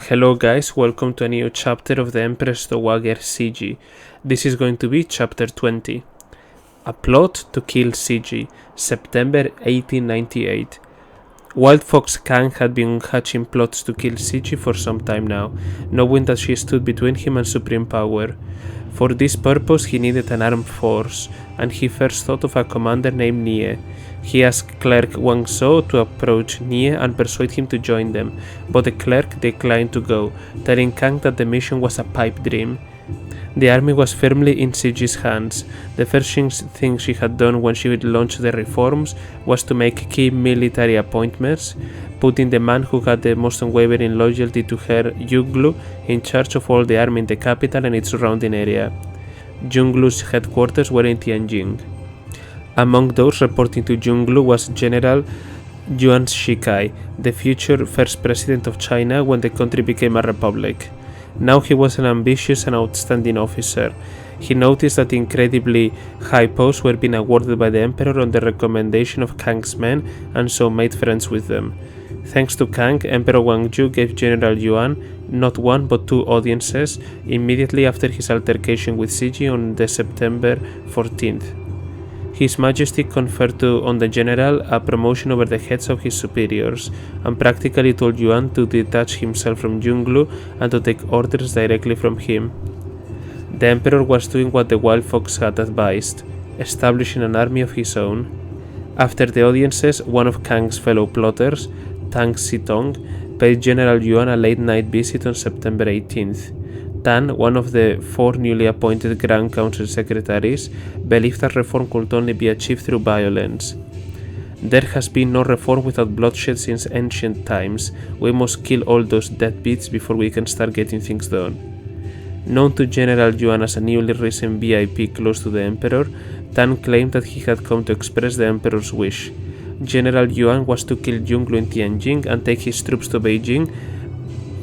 Hello guys, welcome to a new chapter of the Empress Dowager Cixi. This is going to be chapter 20. A plot to kill Cixi, September 1898. Wild Fox Kang had been hatching plots to kill Cixi for some time now, knowing that she stood between him and supreme power. For this purpose he needed an armed force, and he first thought of a commander named Nie. He asked clerk Wang Zhou to approach Nie and persuade him to join them, but the clerk declined to go, telling Kang that the mission was a pipe dream. The army was firmly in Cixi's hands. The first thing she had done when she would launch the reforms was to make key military appointments, putting the man who had the most unwavering loyalty to her, Yuglu, in charge of all the army in the capital and its surrounding area. Yuglu's headquarters were in Tianjin. Among those reporting to Yuglu was General Yuan Shikai, the future first president of China when the country became a republic. Now he was an ambitious and outstanding officer. He noticed that incredibly high posts were being awarded by the emperor on the recommendation of Kang's men, and so made friends with them. Thanks to Kang, Emperor Wangju gave General Yuan not one but two audiences immediately after his altercation with Cixi on the September 14th. His Majesty conferred on the general a promotion over the heads of his superiors, and practically told Yuan to detach himself from Yuglu and to take orders directly from him. The emperor was doing what the Wild Fox had advised, establishing an army of his own. After the audiences, one of Kang's fellow plotters, Tang Xitong, paid General Yuan a late-night visit on September 18th. Tan, one of the four newly appointed Grand Council secretaries, believed that reform could only be achieved through violence. There has been no reform without bloodshed since ancient times. We must kill all those deadbeats before we can start getting things done. Known to General Yuan as a newly risen VIP close to the emperor, Tan claimed that he had come to express the emperor's wish. General Yuan was to kill Yuglu in Tianjin and take his troops to Beijing,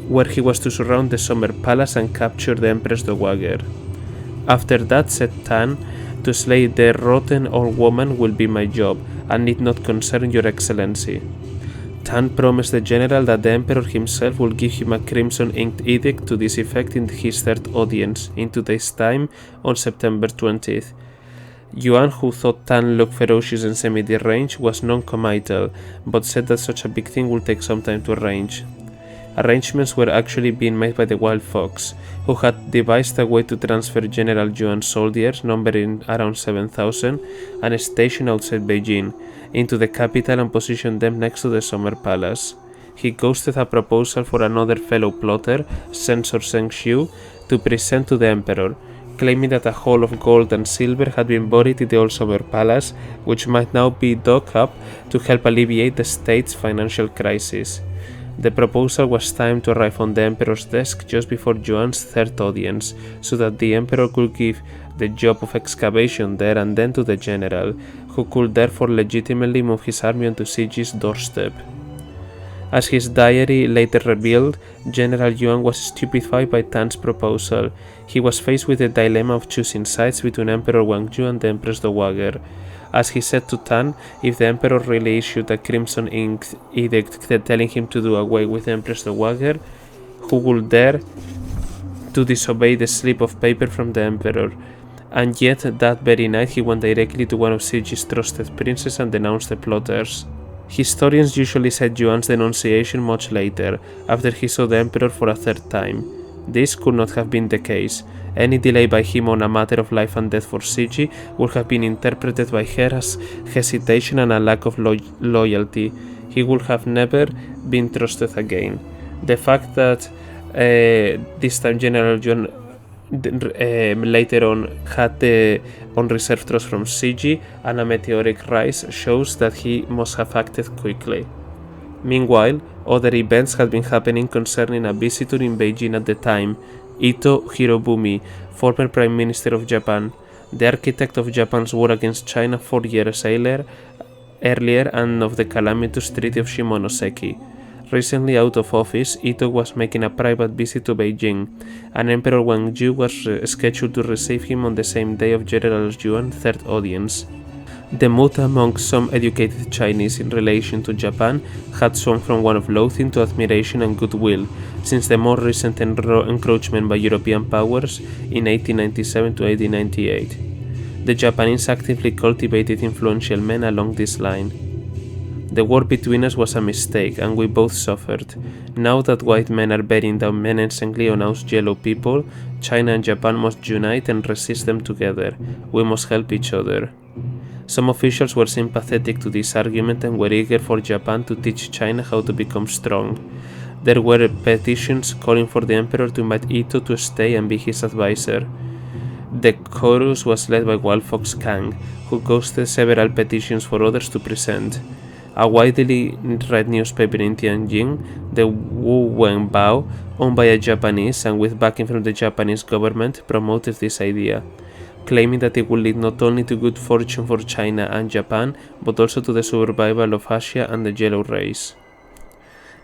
where he was to surround the Summer Palace and capture the Empress Dowager. After that, said Tan, to slay the rotten old woman will be my job, and need not concern your excellency. Tan promised the general that the emperor himself would give him a crimson-inked edict to this effect in his third audience, in 2 days' time, on September 20th. Yuan, who thought Tan looked ferocious and semi-deranged, was non-committal, but said that such a big thing would take some time to arrange. Arrangements were actually being made by the Wild Fox, who had devised a way to transfer General Yuan's soldiers, numbering around 7,000, and stationed outside Beijing, into the capital and position them next to the Summer Palace. He ghosted a proposal for another fellow plotter, Censor Zheng Xiu, to present to the emperor, claiming that a haul of gold and silver had been buried in the old Summer Palace, which might now be dug up to help alleviate the state's financial crisis. The proposal was timed to arrive on the emperor's desk just before Yuan's third audience, so that the emperor could give the job of excavation there and then to the general, who could therefore legitimately move his army onto Cixi's doorstep. As his diary later revealed, General Yuan was stupefied by Tan's proposal. He was faced with the dilemma of choosing sides between Emperor Wangju and the Empress Dowager. As he said to Tan, if the emperor really issued a crimson-inked edict telling him to do away with Empress Dowager, who would dare to disobey the slip of paper from the emperor? And yet, that very night he went directly to one of Cixi's trusted princes and denounced the plotters. Historians usually cite Yuan's denunciation much later, after he saw the emperor for a third time. This could not have been the case. Any delay by him on a matter of life and death for Cixi would have been interpreted by her as hesitation and a lack of loyalty. He would have never been trusted again. The fact that this time General Yuan later on had the unreserved trust from Cixi and a meteoric rise shows that he must have acted quickly. Meanwhile, other events had been happening concerning a visitor in Beijing at the time, Ito Hirobumi, former Prime Minister of Japan, the architect of Japan's war against China 4 years earlier and of the calamitous Treaty of Shimonoseki. Recently out of office, Ito was making a private visit to Beijing, and Emperor Wangju was scheduled to receive him on the same day of General Yuan's third audience. The mood among some educated Chinese in relation to Japan had swung from one of loathing to admiration and goodwill, since the more recent encroachment by European powers in 1897 to 1898. The Japanese actively cultivated influential men along this line. The war between us was a mistake, and we both suffered. Now that white men are bearing down menacingly on us yellow people, China and Japan must unite and resist them together. We must help each other. Some officials were sympathetic to this argument and were eager for Japan to teach China how to become strong. There were petitions calling for the emperor to invite Ito to stay and be his advisor. The chorus was led by Wild Fox Kang, who ghosted several petitions for others to present. A widely read newspaper in Tianjin, the Wu Wen Bao, owned by a Japanese and with backing from the Japanese government, promoted this idea, claiming that it would lead not only to good fortune for China and Japan, but also to the survival of Asia and the Yellow Race.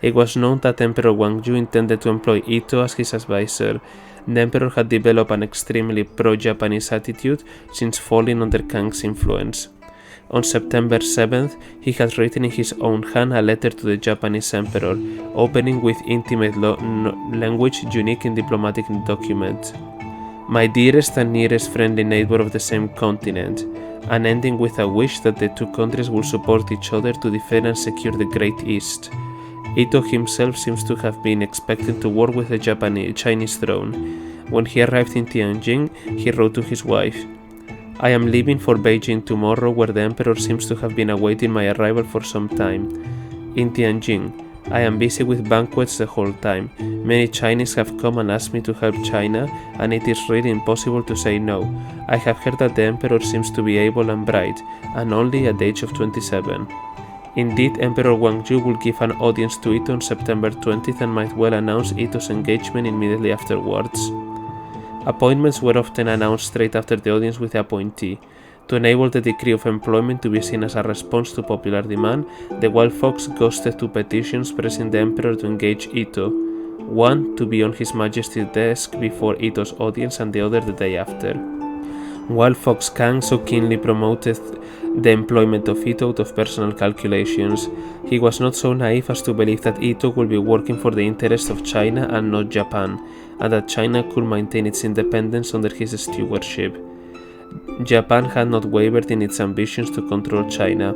It was known that Emperor Guangju intended to employ Ito as his advisor. The emperor had developed an extremely pro-Japanese attitude since falling under Kang's influence. On September 7th, he had written in his own hand a letter to the Japanese emperor, opening with intimate language unique in diplomatic documents. My dearest and nearest friendly neighbor of the same continent, and ending with a wish that the two countries will support each other to defend and secure the Great East. Ito himself seems to have been expecting to work with the Chinese throne. When he arrived in Tianjin, he wrote to his wife, I am leaving for Beijing tomorrow, where the emperor seems to have been awaiting my arrival for some time. In Tianjin, I am busy with banquets the whole time. Many Chinese have come and asked me to help China, and it is really impossible to say no. I have heard that the emperor seems to be able and bright, and only at the age of 27. Indeed, Emperor Guangju will give an audience to Ito on September 20th and might well announce Ito's engagement immediately afterwards. Appointments were often announced straight after the audience with the appointee. To enable the decree of employment to be seen as a response to popular demand, the Wild Fox ghosted two petitions pressing the emperor to engage Ito, one to be on His Majesty's desk before Ito's audience and the other the day after. Wild Fox Kang so keenly promoted the employment of Ito out of personal calculations. He was not so naive as to believe that Ito would be working for the interests of China and not Japan, and that China could maintain its independence under his stewardship. Japan had not wavered in its ambitions to control China.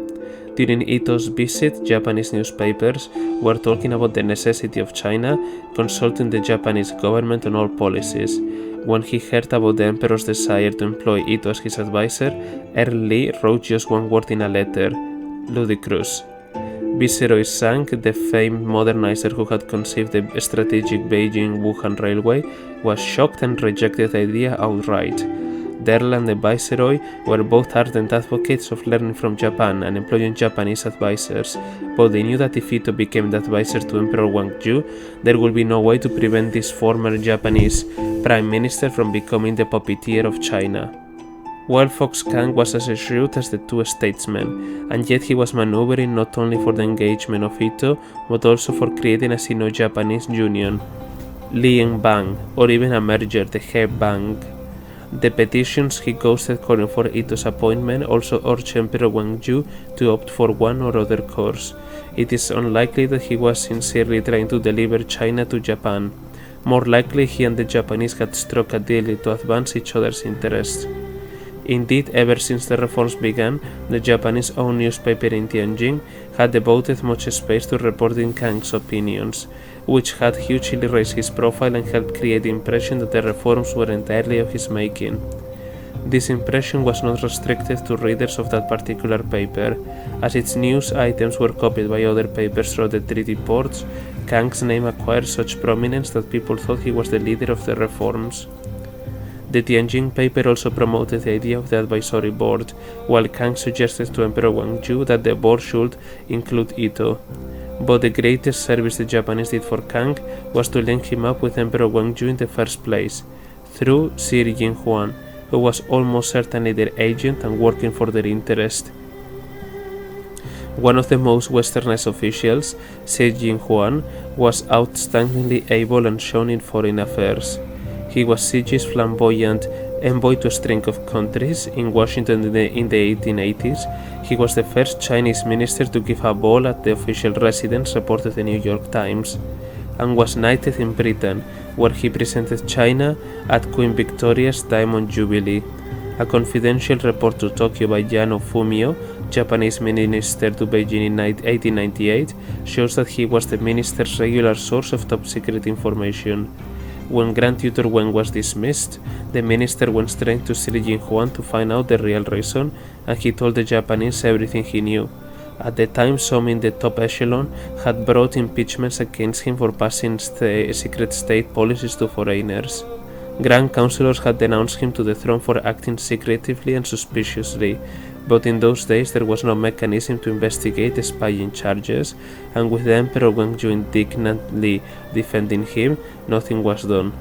During Ito's visit, Japanese newspapers were talking about the necessity of China consulting the Japanese government on all policies. When he heard about the emperor's desire to employ Ito as his advisor, Earl Lee wrote just one word in a letter: ludicrous. Viceroy Zhang, the famed modernizer who had conceived the strategic Beijing-Wuhan railway, was shocked and rejected the idea outright. The Earl and the Viceroy were both ardent advocates of learning from Japan and employing Japanese advisors, but they knew that if Ito became the advisor to Emperor Guangju, there would be no way to prevent this former Japanese Prime Minister from becoming the puppeteer of China. Wild Fox Kang was as shrewd as the two statesmen, and yet he was maneuvering not only for the engagement of Ito, but also for creating a Sino-Japanese union, Liang Bang, or even a merger, the He Bang. The petitions he ghosted calling for Ito's appointment also urged Emperor Guangju to opt for one or other course. It is unlikely that he was sincerely trying to deliver China to Japan. More likely, he and the Japanese had struck a deal to advance each other's interests. Indeed, ever since the reforms began, the Japanese-owned newspaper in Tianjin had devoted much space to reporting Kang's opinions, which had hugely raised his profile and helped create the impression that the reforms were entirely of his making. This impression was not restricted to readers of that particular paper. As its news items were copied by other papers throughout the treaty ports, Kang's name acquired such prominence that people thought he was the leader of the reforms. The Tianjin paper also promoted the idea of the advisory board, while Kang suggested to Emperor Guangju that the board should include Ito. But the greatest service the Japanese did for Kang was to link him up with Emperor Guangju in the first place, through Sir Jinhuan, who was almost certainly their agent and working for their interest. One of the most westernized officials, Sir Jinhuan, was outstandingly able and shown in foreign affairs. He was Cixi's flamboyant envoy to a string of countries in Washington in the 1880s. He was the first Chinese minister to give a ball at the official residence, reported the New York Times. and was knighted in Britain, where he presented China at Queen Victoria's Diamond Jubilee. A confidential report to Tokyo by Yano Fumio, Japanese minister to Beijing in 1898, shows that he was the minister's regular source of top-secret information. When Grand Tutor Wen was dismissed, the minister went straight to Sir Jinhuan to find out the real reason, and he told the Japanese everything he knew. At the time, some in the top echelon had brought impeachments against him for passing secret state policies to foreigners. Grand councillors had denounced him to the throne for acting secretively and suspiciously, but in those days there was no mechanism to investigate spying charges, and with the Emperor Guangzhou indignantly defending him, nothing was done.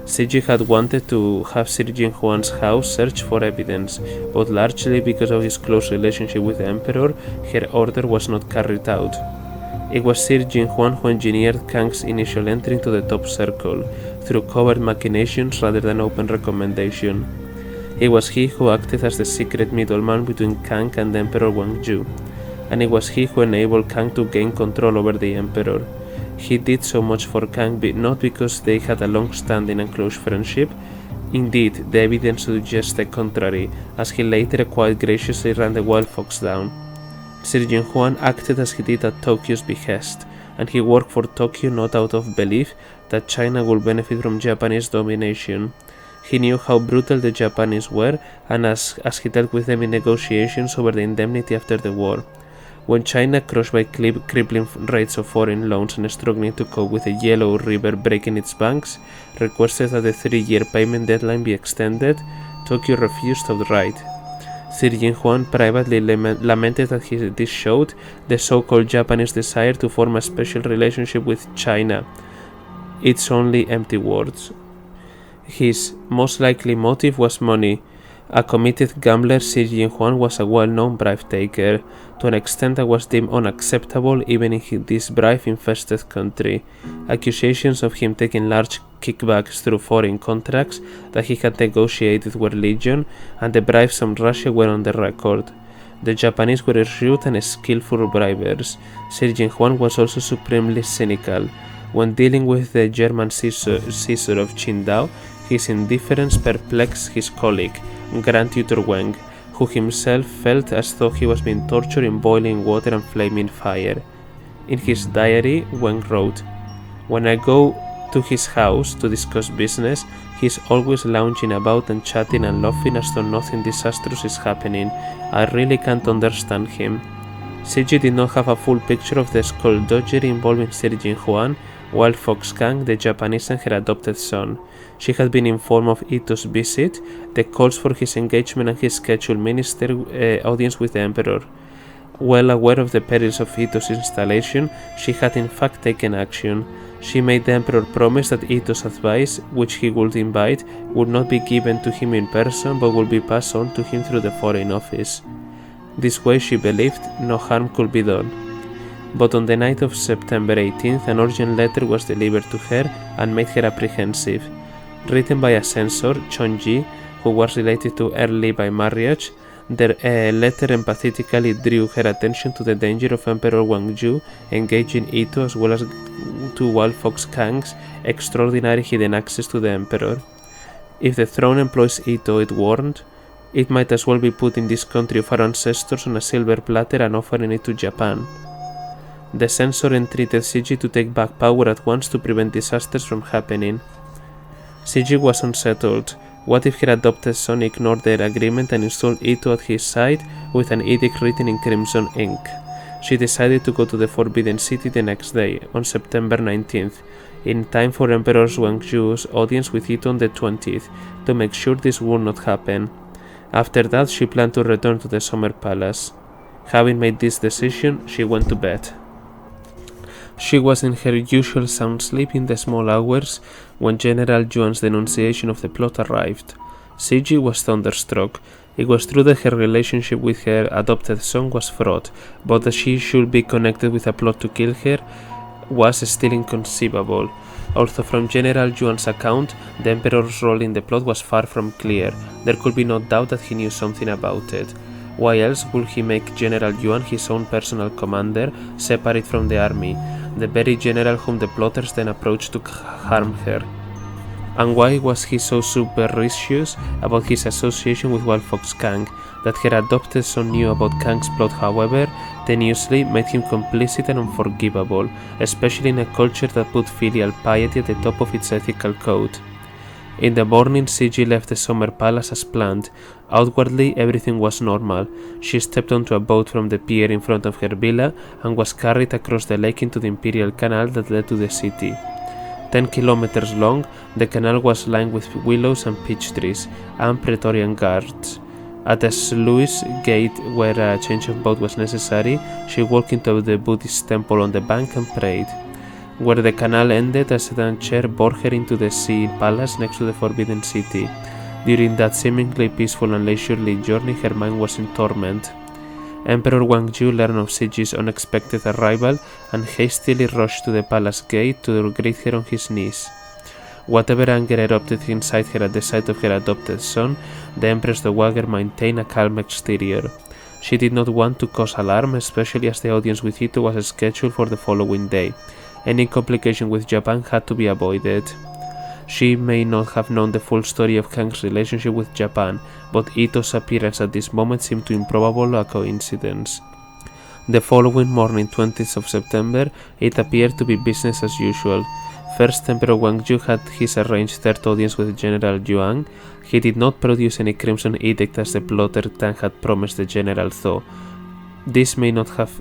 Cixi had wanted to have Sir Jinhuan's house searched for evidence, but largely because of his close relationship with the Emperor, her order was not carried out. It was Sir Jinhuan who engineered Kang's initial entry into the top circle, through covert machinations rather than open recommendation. It was he who acted as the secret middleman between Kang and Emperor Guangzhou, and it was he who enabled Kang to gain control over the Emperor. He did so much for Kang not because they had a long-standing and close friendship. Indeed, the evidence suggests the contrary, as he later quite graciously ran the Wild Fox down. Sir Jinhuan acted as he did at Tokyo's behest, and he worked for Tokyo not out of belief that China would benefit from Japanese domination. He knew how brutal the Japanese were, and as he dealt with them in negotiations over the indemnity after the war. When China, crushed by crippling rates of foreign loans and struggling to cope with the Yellow River breaking its banks, requested that the 3-year payment deadline be extended, Tokyo refused outright. Sir Jinhuan privately lamented that this showed the so-called Japanese desire to form a special relationship with China. It's only empty words. His most likely motive was money. A committed gambler, Sir Jinhuan was a well-known bribe-taker, to an extent that was deemed unacceptable even in this bribe-infested country. Accusations of him taking large kickbacks through foreign contracts that he had negotiated were legion, and the bribes from Russia were on the record. The Japanese were shrewd and skillful bribers. Sir Jinhuan was also supremely cynical. When dealing with the German Caesar of Qingdao, his indifference perplexed his colleague, Grand Tutor Wang, who himself felt as though he was being tortured in boiling water and flaming fire. In his diary, Wang wrote, "When I go to his house to discuss business, he is always lounging about and chatting and laughing as though nothing disastrous is happening. I really can't understand him." Cixi did not have a full picture of the skullduggery involving Sir Jinhuan, Wild Fox Kang, the Japanese, and her adopted son. She had been informed of Ito's visit, the calls for his engagement, and his scheduled minister audience with the Emperor. Well aware of the perils of Ito's installation, she had in fact taken action. She made the Emperor promise that Ito's advice, which he would invite, would not be given to him in person but would be passed on to him through the Foreign Office. This way, she believed, no harm could be done. But on the night of September 18th, an urgent letter was delivered to her and made her apprehensive. Written by a censor, Chongji, who was related to Early by marriage, the letter empathetically drew her attention to the danger of Emperor Guangzhou engaging Ito as well as to Wild Fox Kang's extraordinary hidden access to the Emperor. If the throne employs Ito, it warned, it might as well be put in this country of our ancestors on a silver platter and offering it to Japan. The censor entreated Cixi to take back power at once to prevent disasters from happening. Cixi was unsettled. What if her adopted son ignored their agreement and installed Ito at his side with an edict written in crimson ink? She decided to go to the Forbidden City the next day, on September 19th, in time for Emperor Guangzhou's audience with Ito on the 20th, to make sure this would not happen. After that, she planned to return to the Summer Palace. Having made this decision, she went to bed. She was in her usual sound sleep in the small hours when General Yuan's denunciation of the plot arrived. Cixi was thunderstruck. It was true that her relationship with her adopted son was fraught, but that she should be connected with a plot to kill her was still inconceivable. Although from General Yuan's account, the Emperor's role in the plot was far from clear, there could be no doubt that he knew something about it. Why else would he make General Yuan his own personal commander, separate from the army, the very general whom the plotters then approached to harm her? And why was he so superstitious about his association with Wild Fox Kang? That her adopted son knew about Kang's plot, however, tenuously made him complicit and unforgivable, especially in a culture that put filial piety at the top of its ethical code. In the morning, Cixi left the summer palace as planned. Outwardly, everything was normal. She stepped onto a boat from the pier in front of her villa and was carried across the lake into the imperial canal that led to the city. 10 kilometers long, the canal was lined with willows and peach trees, and Praetorian guards. At a sluice gate where a change of boat was necessary, she walked into the Buddhist temple on the bank and prayed. Where the canal ended, a sedan chair bore her into the sea palace next to the Forbidden City. During that seemingly peaceful and leisurely journey, her mind was in torment. Emperor Guangzhou learned of Cixi's unexpected arrival and hastily rushed to the palace gate to greet her on his knees. Whatever anger erupted inside her at the sight of her adopted son, the Empress Dowager maintained a calm exterior. She did not want to cause alarm, especially as the audience with Ito was scheduled for the following day. Any complication with Japan had to be avoided. She may not have known the full story of Kang's relationship with Japan, but Ito's appearance at this moment seemed too improbable a coincidence. The following morning, 20th of September, it appeared to be business as usual. First, Emperor Guangzhou had his arranged third audience with General Yuan. He did not produce any crimson edict as the plotter Tang had promised the general, though. This may not have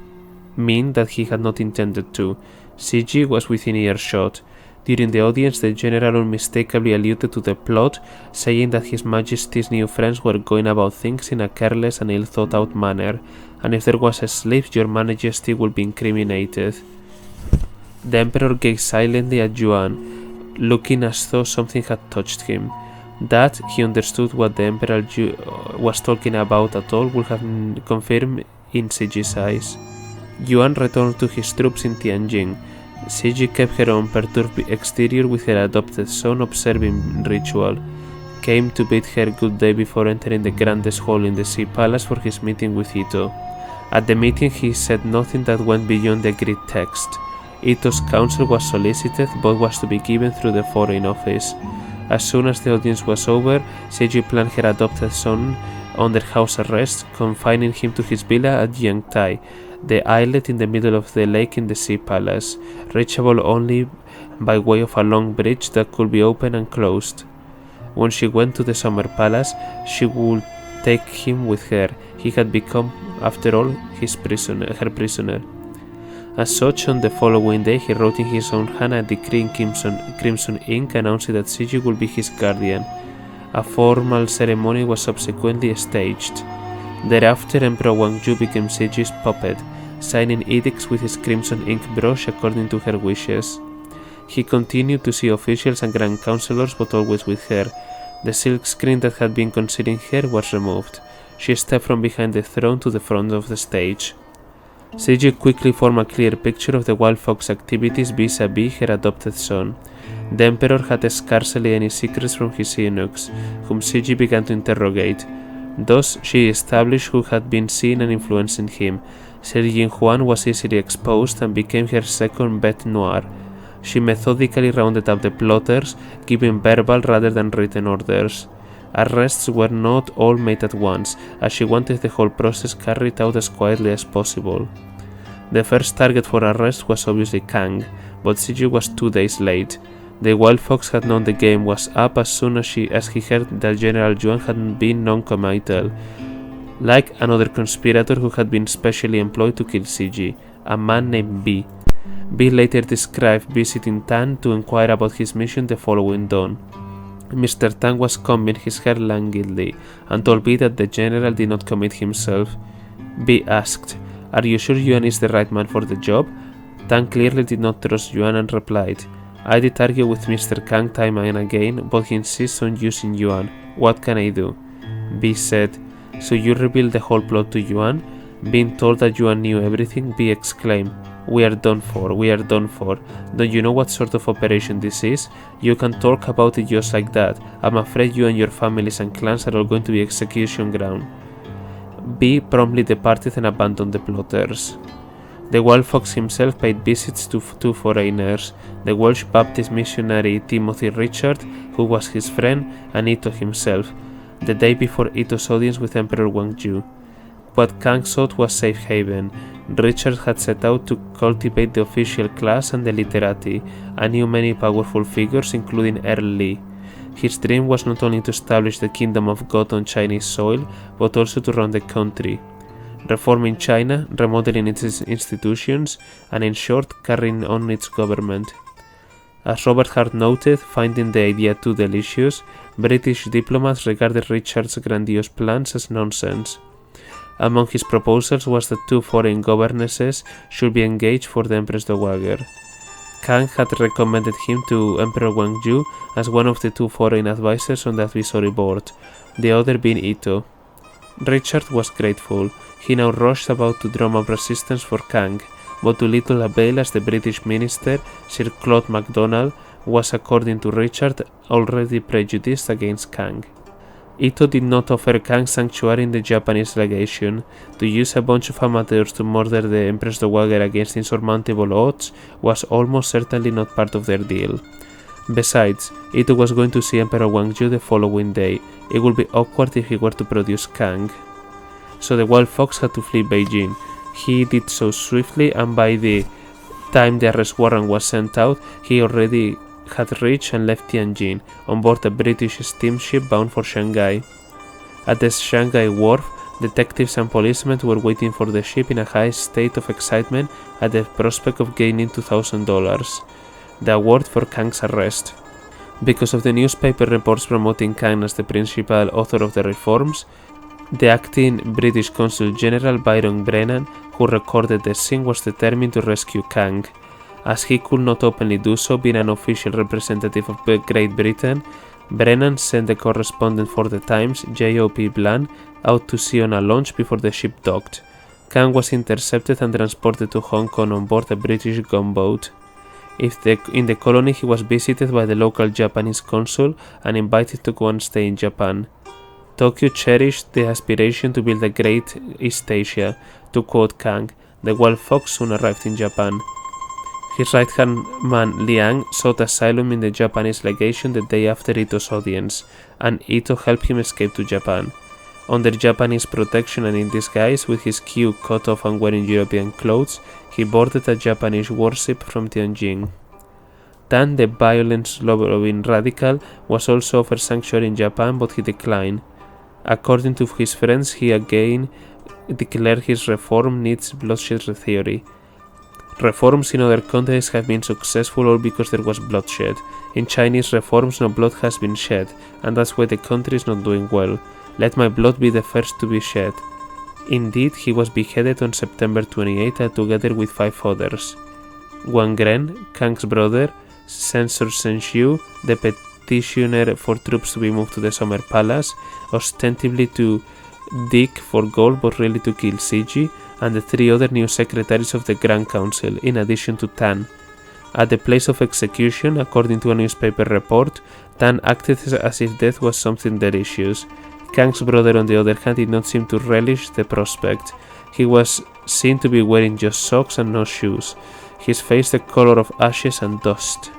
mean that he had not intended to. Cixi was within earshot. During the audience, the general unmistakably alluded to the plot, saying that His Majesty's new friends were going about things in a careless and ill-thought-out manner, and if there was a slip, your Majesty would be incriminated. The Emperor gazed silently at Yuan, looking as though something had touched him. That he understood what the Emperor was talking about at all would have confirmed in Cixi's eyes. Yuan returned to his troops in Tianjin. Cixi kept her own perturbed exterior with her adopted son observing ritual, came to bid her good day before entering the grandest hall in the Sea Palace for his meeting with Ito. At the meeting he said nothing that went beyond the agreed text. Ito's counsel was solicited, but was to be given through the Foreign Office. As soon as the audience was over, Cixi planned her adopted son under house arrest, confining him to his villa at Yangtai, the islet in the middle of the lake in the Sea Palace, reachable only by way of a long bridge that could be opened and closed. When she went to the Summer Palace, she would take him with her. He had become, after all, her prisoner. As such, on the following day, he wrote in his own hand a decree in crimson ink announcing that Cixi would be his guardian. A formal ceremony was subsequently staged. Thereafter, Emperor Guangzhou became Cixi's puppet, signing edicts with his crimson ink brush according to her wishes. He continued to see officials and grand councillors, but always with her. The silk screen that had been concealing her was removed. She stepped from behind the throne to the front of the stage. Cixi quickly formed a clear picture of the Wild Fox activities vis-a-vis her adopted son. The Emperor had scarcely any secrets from his eunuchs, whom Cixi began to interrogate. Thus, she established who had been seeing and influencing him. Sir Jinhuan was easily exposed and became her second bête noire. She methodically rounded up the plotters, giving verbal rather than written orders. Arrests were not all made at once, as she wanted the whole process carried out as quietly as possible. The first target for arrest was obviously Kang, but Cixi was 2 days late. The Wild Fox had known the game was up as soon as he heard that General Yuan had been non-committal, like another conspirator who had been specially employed to kill Cixi, a man named B. B later described visiting Tan to inquire about his mission the following dawn. Mr. Tang was combing his hair languidly and told B that the general did not commit himself. B asked, "Are you sure Yuan is the right man for the job?" Tang clearly did not trust Yuan and replied, "I did argue with Mr. Kang time and again, but he insists on using Yuan. What can I do?" B said, "So you revealed the whole plot to Yuan?" Being told that Yuan knew everything, B exclaimed, we are done for. Don't you know what sort of operation this is? You can talk about it just like that. I'm afraid you and your families and clans are all going to be execution ground." B promptly departed and abandoned the plotters. The Wild Fox himself paid visits to two foreigners, the Welsh Baptist missionary Timothy Richard, who was his friend, and Ito himself, the day before Ito's audience with Emperor Gwangju. What Kang sought was safe haven. Richard had set out to cultivate the official class and the literati, and knew many powerful figures including Earl Lee. His dream was not only to establish the kingdom of God on Chinese soil, but also to run the country, reforming China, remodeling its institutions, and in short, carrying on its government. As Robert Hart noted, finding the idea too delicious, British diplomats regarded Richard's grandiose plans as nonsense. Among his proposals was that two foreign governesses should be engaged for the Empress Dowager. Kang had recommended him to Emperor Gwangju as one of the two foreign advisors on the advisory board, the other being Ito. Richard was grateful. He now rushed about to drum up resistance for Kang, but to little avail as the British minister, Sir Claude MacDonald, was, according to Richard, already prejudiced against Kang. Ito did not offer Kang sanctuary in the Japanese legation. To use a bunch of amateurs to murder the Empress Dowager against insurmountable odds was almost certainly not part of their deal. Besides, Ito was going to see Emperor Gwangju the following day. It would be awkward if he were to produce Kang. So the Wild Fox had to flee Beijing. He did so swiftly, and by the time the arrest warrant was sent out, he already had reached and left Tianjin on board a British steamship bound for Shanghai. At the Shanghai wharf, detectives and policemen were waiting for the ship in a high state of excitement at the prospect of gaining $2,000, the award for Kang's arrest. Because of the newspaper reports promoting Kang as the principal author of the reforms, the acting British Consul General Byron Brennan, who recorded the scene, was determined to rescue Kang. As he could not openly do so, being an official representative of Great Britain, Brennan sent the correspondent for the Times, J.O.P. Bland, out to sea on a launch before the ship docked. Kang was intercepted and transported to Hong Kong on board a British gunboat. In the colony, he was visited by the local Japanese consul and invited to go and stay in Japan. Tokyo cherished the aspiration to build a great East Asia. To quote Kang, the Wild Fox soon arrived in Japan. His right-hand man Liang sought asylum in the Japanese legation the day after Ito's audience, and Ito helped him escape to Japan. Under Japanese protection and in disguise, with his queue cut off and wearing European clothes, he boarded a Japanese warship from Tianjin. Tan, the violence-loving radical, was also offered sanctuary in Japan, but he declined. According to his friends, he again declared his reform needs bloodshed theory. Reforms in other countries have been successful all because there was bloodshed. In Chinese reforms, no blood has been shed, and that's why the country is not doing well. Let my blood be the first to be shed. Indeed, he was beheaded on September 28 together with 5 others. Wang Gren, Kang's brother, censored Shen Xiu, the petitioner for troops to be moved to the Summer Palace, ostensibly to dig for gold but really to kill Cixi, and the 3 other new secretaries of the Grand Council, in addition to Tan. At the place of execution, according to a newspaper report, Tan acted as if death was something delicious. Kang's brother, on the other hand, did not seem to relish the prospect. He was seen to be wearing just socks and no shoes, his face the color of ashes and dust.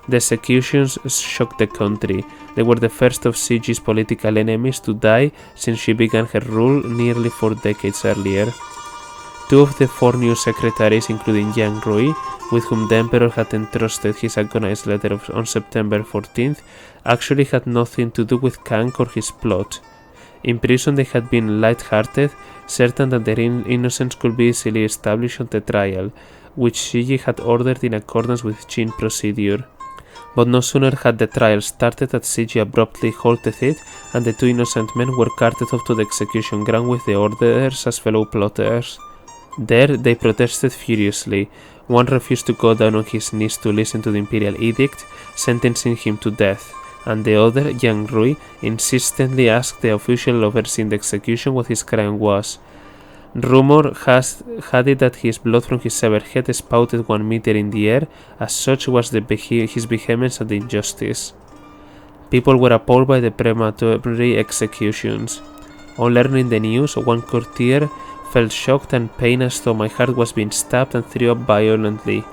The executions shocked the country. They were the first of Cixi's political enemies to die since she began her rule nearly 4 decades earlier. 2 of the 4 new secretaries, including Yang Rui, with whom the emperor had entrusted his agonized letter on September 14th, actually had nothing to do with Kang or his plot. In prison they had been light-hearted, certain that their innocence could be easily established on the trial, which Cixi had ordered in accordance with Qin procedure. But no sooner had the trial started than Cixi abruptly halted it, and the 2 innocent men were carted off to the execution ground with the others as fellow plotters. There they protested furiously. One refused to go down on his knees to listen to the imperial edict, sentencing him to death, and the other, Yang Rui, insistently asked the official overseeing the execution what his crime was. Rumor had it that his blood from his severed head spouted 1 meter in the air, as such was his vehemence and injustice. People were appalled by the premature executions. On learning the news, one courtier felt shocked and pain as though my heart was being stabbed and threw up violently.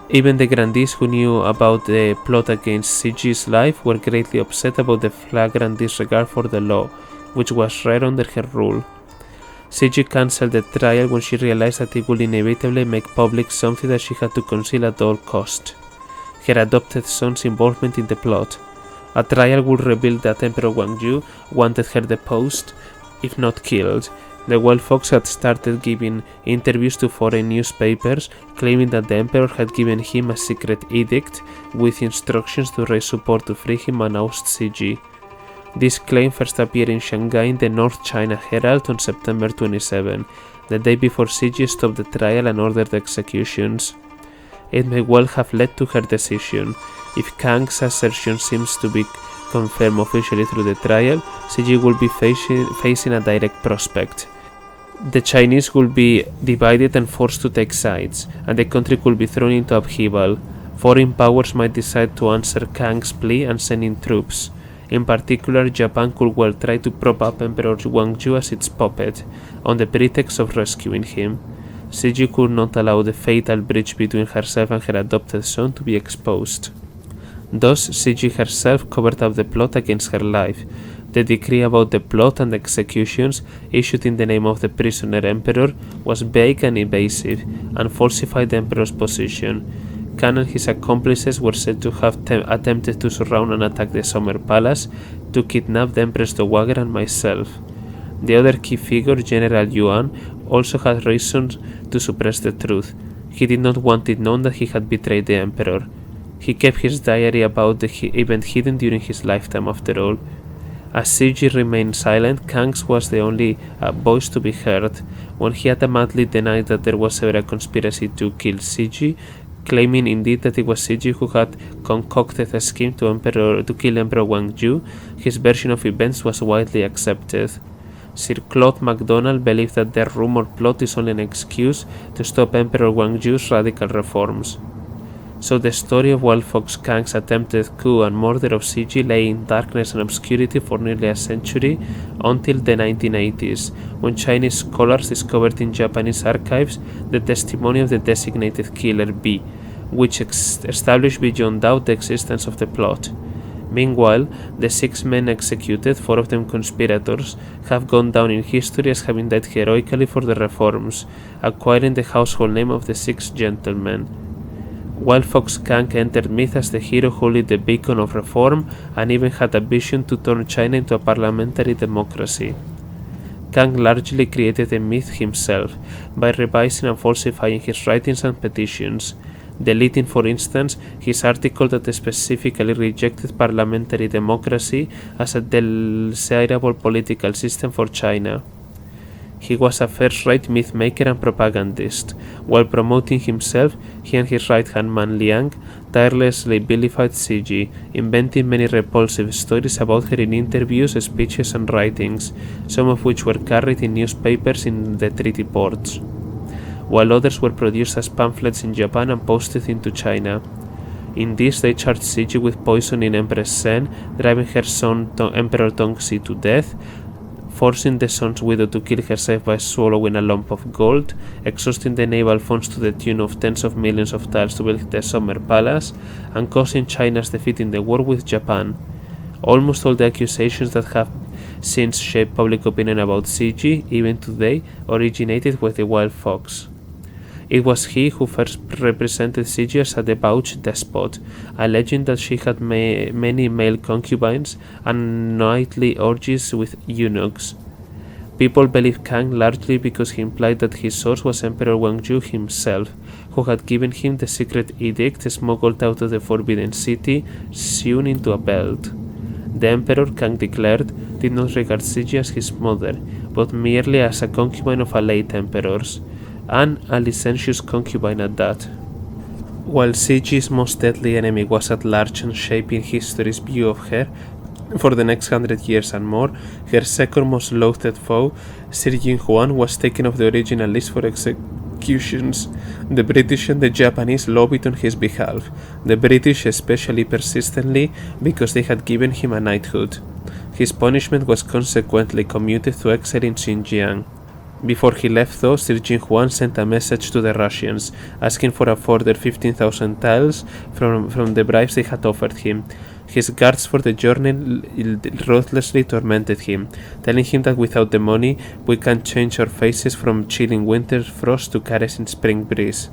Even the grandees who knew about the plot against Cixi's life were greatly upset about the flagrant disregard for the law, which was rare under her rule. Cixi cancelled the trial when she realized that it would inevitably make public something that she had to conceal at all cost: her adopted son's involvement in the plot. A trial would reveal that Emperor Guangju wanted her deposed, if not killed. The wild fox had started giving interviews to foreign newspapers, claiming that the emperor had given him a secret edict with instructions to raise support to free him and oust Cixi. This claim first appeared in Shanghai in the North China Herald on September 27, the day before Cixi stopped the trial and ordered executions. It may well have led to her decision. If Kang's assertion seems to be confirmed officially through the trial, Cixi will be facing a direct prospect. The Chinese will be divided and forced to take sides, and the country could be thrown into upheaval. Foreign powers might decide to answer Kang's plea and send in troops. In particular, Japan could well try to prop up Emperor Guangju as its puppet, on the pretext of rescuing him. Cixi could not allow the fatal breach between herself and her adopted son to be exposed. Thus, Cixi herself covered up the plot against her life. The decree about the plot and executions, issued in the name of the prisoner emperor, was vague and evasive, and falsified the emperor's position. Kang and his accomplices were said to have attempted to surround and attack the Summer Palace, to kidnap the Empress Dowager and myself. The other key figure, General Yuan, also had reasons to suppress the truth. He did not want it known that he had betrayed the emperor. He kept his diary about the event hidden during his lifetime, after all. As Cixi remained silent, Kang's was the only voice to be heard. When he adamantly denied that there was ever a conspiracy to kill Cixi, claiming indeed that it was Cixi who had concocted a scheme to kill Emperor Guangju, his version of events was widely accepted. Sir Claude MacDonald believed that the rumored plot is only an excuse to stop Emperor Guangju's radical reforms. So the story of Wild Fox Kang's attempted coup and murder of Cixi lay in darkness and obscurity for nearly a century, until the 1980s, when Chinese scholars discovered in Japanese archives the testimony of the designated killer B, which established beyond doubt the existence of the plot. Meanwhile, the 6 men executed, 4 of them conspirators, have gone down in history as having died heroically for the reforms, acquiring the household name of the 6 gentlemen. Wild Fox Kang entered myth as the hero who lit the beacon of reform and even had a vision to turn China into a parliamentary democracy. Kang largely created the myth himself by revising and falsifying his writings and petitions, deleting, for instance, his article that specifically rejected parliamentary democracy as a desirable political system for China. He was a first-rate myth-maker and propagandist. While promoting himself, he and his right-hand man Liang tirelessly vilified Cixi, inventing many repulsive stories about her in interviews, speeches and writings, some of which were carried in newspapers in the treaty ports, while others were produced as pamphlets in Japan and posted into China. In this, they charged Cixi with poisoning Empress Sen, driving her son Emperor Tongxi to death, forcing the son's widow to kill herself by swallowing a lump of gold, exhausting the naval funds to the tune of tens of millions of taels to build the Summer Palace, and causing China's defeat in the war with Japan. Almost all the accusations that have since shaped public opinion about Cixi, even today, originated with the Wild Fox. It was he who first represented Cixi as a debauched despot, alleging that she had many male concubines and nightly orgies with eunuchs. People believe Kang largely because he implied that his source was Emperor Guangju himself, who had given him the secret edict smuggled out of the Forbidden City, sewn into a belt. The Emperor, Kang declared, did not regard Cixi as his mother, but merely as a concubine of a late emperor's, and a licentious concubine at that. While Cixi's most deadly enemy was at large and shaping history's view of her for the next 100 years and more, her second most loathed foe, Sir Ying-Huan, was taken off the original list for executions. The British and the Japanese lobbied on his behalf, the British especially persistently because they had given him a knighthood. His punishment was consequently commuted to exile in Xinjiang. Before he left, though, Cixi Huang sent a message to the Russians, asking for a further 15,000 taels from the bribes they had offered him. His guards for the journey ruthlessly tormented him, telling him that without the money, we can change our faces from chilling winter frost to caressing spring breeze.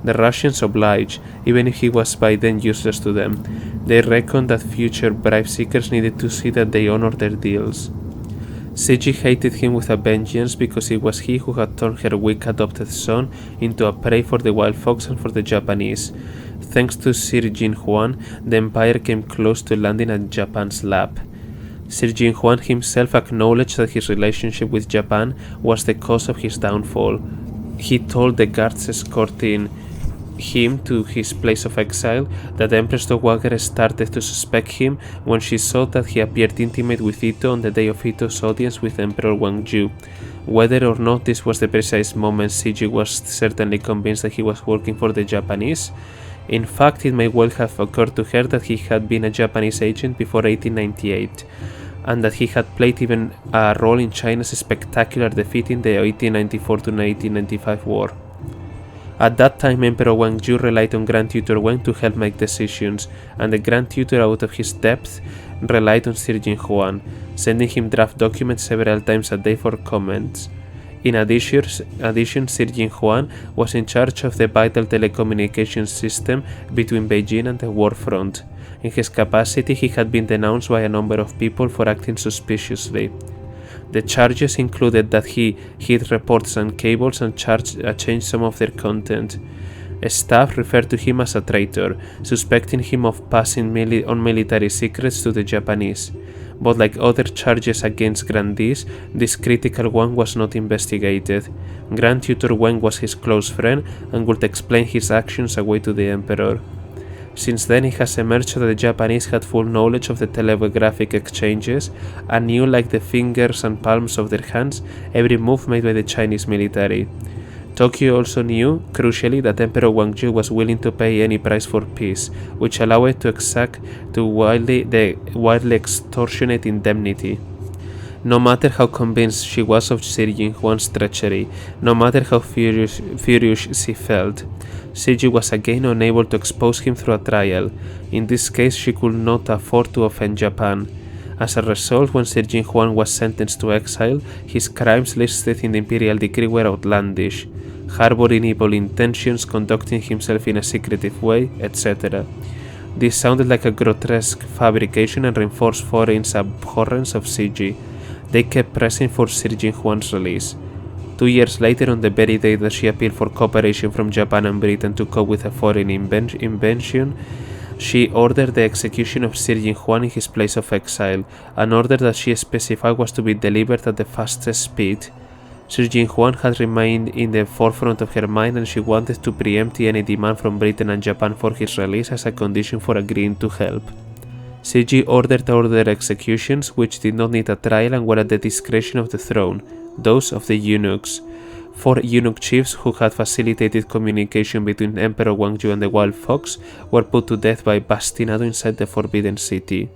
The Russians obliged, even if he was by then useless to them. They reckoned that future bribe seekers needed to see that they honored their deals. Cixi hated him with a vengeance because it was he who had turned her weak adopted son into a prey for the wild fox and for the Japanese. Thanks to Cixi Huang, the empire came close to landing at Japan's lap. Cixi Huang himself acknowledged that his relationship with Japan was the cause of his downfall. He told the guards escorting him to his place of exile that Empress Dowager started to suspect him when she saw that he appeared intimate with Ito on the day of Ito's audience with Emperor Wangju. Whether or not this was the precise moment, Cixi was certainly convinced that he was working for the Japanese. In fact, it may well have occurred to her that he had been a Japanese agent before 1898, and that he had played even a role in China's spectacular defeat in the 1894 to 1895 war. At that time, Emperor Wangju relied on Grand Tutor Wen to help make decisions, and the Grand Tutor, out of his depth, relied on Cixi Huang, sending him draft documents several times a day for comments. In addition, Cixi Huang was in charge of the vital telecommunications system between Beijing and the war front. In his capacity, he had been denounced by a number of people for acting suspiciously. The charges included that he hid reports and cables and changed some of their content. Staff referred to him as a traitor, suspecting him of passing on military secrets to the Japanese. But like other charges against grandees, this critical one was not investigated. Grand Tutor Wen was his close friend and would explain his actions away to the emperor. Since then, it has emerged that the Japanese had full knowledge of the telegraphic exchanges and knew, like the fingers and palms of their hands, every move made by the Chinese military. Tokyo also knew, crucially, that Emperor Wangju was willing to pay any price for peace, which allowed it to exact the wildly extortionate indemnity. No matter how convinced she was of Cixi Huang's treachery, no matter how furious she felt, Cixi was again unable to expose him through a trial. In this case, she could not afford to offend Japan. As a result, when Cixi Huang was sentenced to exile, his crimes listed in the imperial decree were outlandish: harboring evil intentions, conducting himself in a secretive way, etc. This sounded like a grotesque fabrication and reinforced foreign's abhorrence of Cixi. They kept pressing for Cixi Huang's release. 2 years later, on the very day that she appealed for cooperation from Japan and Britain to cope with a foreign invention, she ordered the execution of Cixi Huang in his place of exile, an order that she specified was to be delivered at the fastest speed. Cixi Huang had remained in the forefront of her mind, and she wanted to preempt any demand from Britain and Japan for his release as a condition for agreeing to help. Cixi ordered all their executions, which did not need a trial and were at the discretion of the throne, those of the eunuchs. 4 eunuch chiefs who had facilitated communication between Emperor Wangju and the Wild Fox were put to death by bastinado inside the Forbidden City.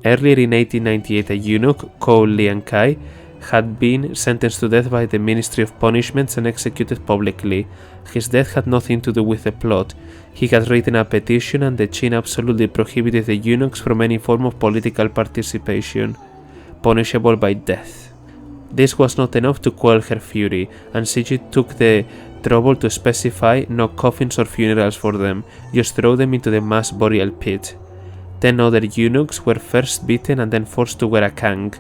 Earlier in 1898, a eunuch, called Liang Kai, had been sentenced to death by the Ministry of Punishments and executed publicly. His death had nothing to do with the plot. He had written a petition, and the Qin absolutely prohibited the eunuchs from any form of political participation, punishable by death. This was not enough to quell her fury, and Cixi took the trouble to specify no coffins or funerals for them, just throw them into the mass burial pit. 10 other eunuchs were first beaten and then forced to wear a kang,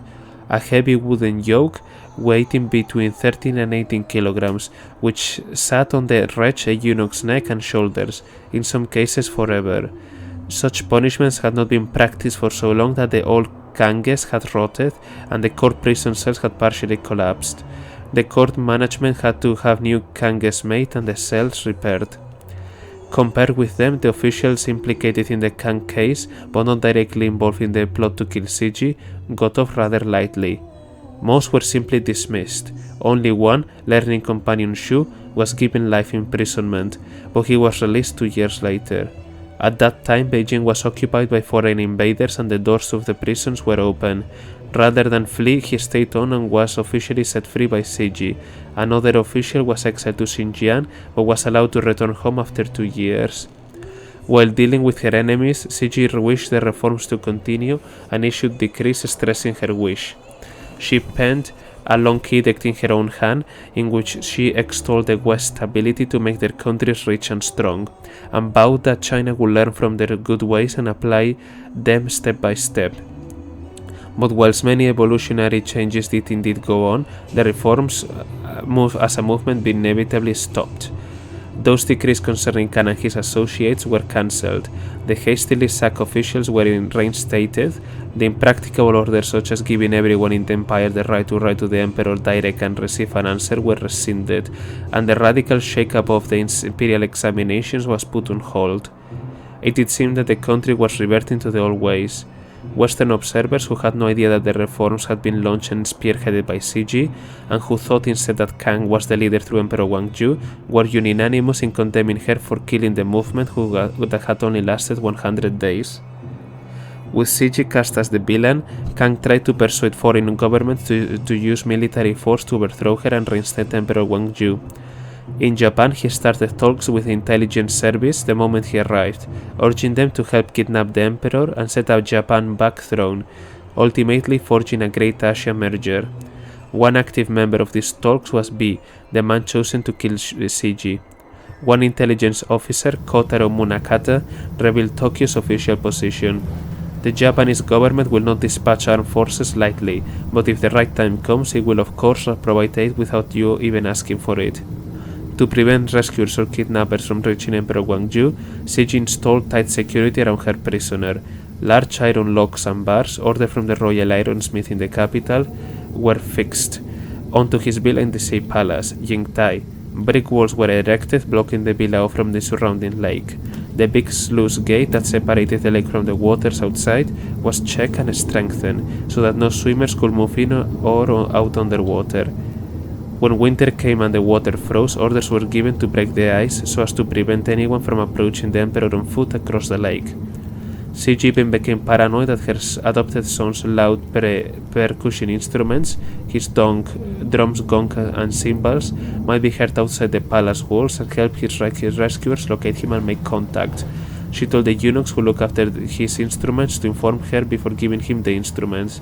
a heavy wooden yoke weighing between 13 and 18 kilograms, which sat on the wretched eunuch's neck and shoulders, in some cases forever. Such punishments had not been practiced for so long that the old kanges had rotted and the court prison cells had partially collapsed. The court management had to have new kanges made and the cells repaired. Compared with them, the officials implicated in the Kang case, but not directly involved in the plot to kill Cixi, got off rather lightly. Most were simply dismissed. Only one, learning companion Shu, was given life imprisonment, but he was released 2 years later. At that time, Beijing was occupied by foreign invaders and the doors of the prisons were open. Rather than flee, he stayed on and was officially set free by Cixi. Another official was exiled to Xinjiang, but was allowed to return home after 2 years. While dealing with her enemies, Cixi wished the reforms to continue and issued decrees stressing her wish. She penned a long edict in her own hand, in which she extolled the West's ability to make their countries rich and strong, and vowed that China would learn from their good ways and apply them step by step. But whilst many evolutionary changes did indeed go on, the reforms as a movement inevitably stopped. Those decrees concerning Khan and his associates were cancelled, the hastily sacked officials were reinstated, the impracticable orders such as giving everyone in the empire the right to write to the emperor direct and receive an answer were rescinded, and the radical shake-up of the imperial examinations was put on hold. It did seem that the country was reverting to the old ways. Western observers who had no idea that the reforms had been launched and spearheaded by Cixi, and who thought instead that Kang was the leader through Emperor Wangju, were unanimous in condemning her for killing the movement that had only lasted 100 days. With Cixi cast as the villain, Kang tried to persuade foreign governments to use military force to overthrow her and reinstate Emperor Wangju. In Japan, he started talks with the intelligence service the moment he arrived, urging them to help kidnap the emperor and set up Japan back throne, ultimately forging a Great Asia merger. One active member of these talks was B, the man chosen to kill Cixi. One intelligence officer, Kotaro Munakata, revealed Tokyo's official position. The Japanese government will not dispatch armed forces lightly, but if the right time comes, it will of course provide aid without you even asking for it. To prevent rescuers or kidnappers from reaching Emperor Wangju, Cixi installed tight security around her prisoner. Large iron locks and bars, ordered from the royal ironsmith in the capital, were fixed onto his villa in the same palace, Yingtai. Brick walls were erected, blocking the villa from the surrounding lake. The big sluice gate that separated the lake from the waters outside was checked and strengthened, so that no swimmers could move in or out underwater. When winter came and the water froze, orders were given to break the ice so as to prevent anyone from approaching the emperor on foot across the lake. Cixi even became paranoid that her adopted son's loud percussion instruments, his drums, gong and cymbals, might be heard outside the palace walls and help his rescuers locate him and make contact. She told the eunuchs who looked after his instruments to inform her before giving him the instruments.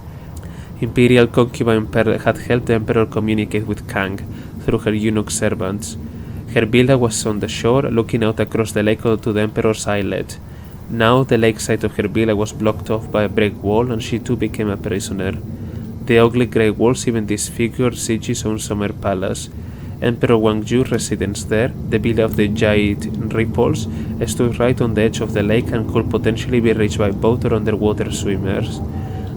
Imperial concubine Pearl had helped the emperor communicate with Kang through her eunuch servants. Her villa was on the shore, looking out across the lake to the emperor's islet. Now the lakeside of her villa was blocked off by a brick wall, and she too became a prisoner. The ugly grey walls even disfigured Cixi's own summer palace. Emperor Wangju's residence there, the villa of the giant ripples, stood right on the edge of the lake and could potentially be reached by boat or underwater swimmers.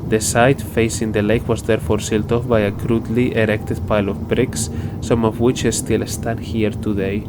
The side facing the lake was therefore sealed off by a crudely erected pile of bricks, some of which still stand here today.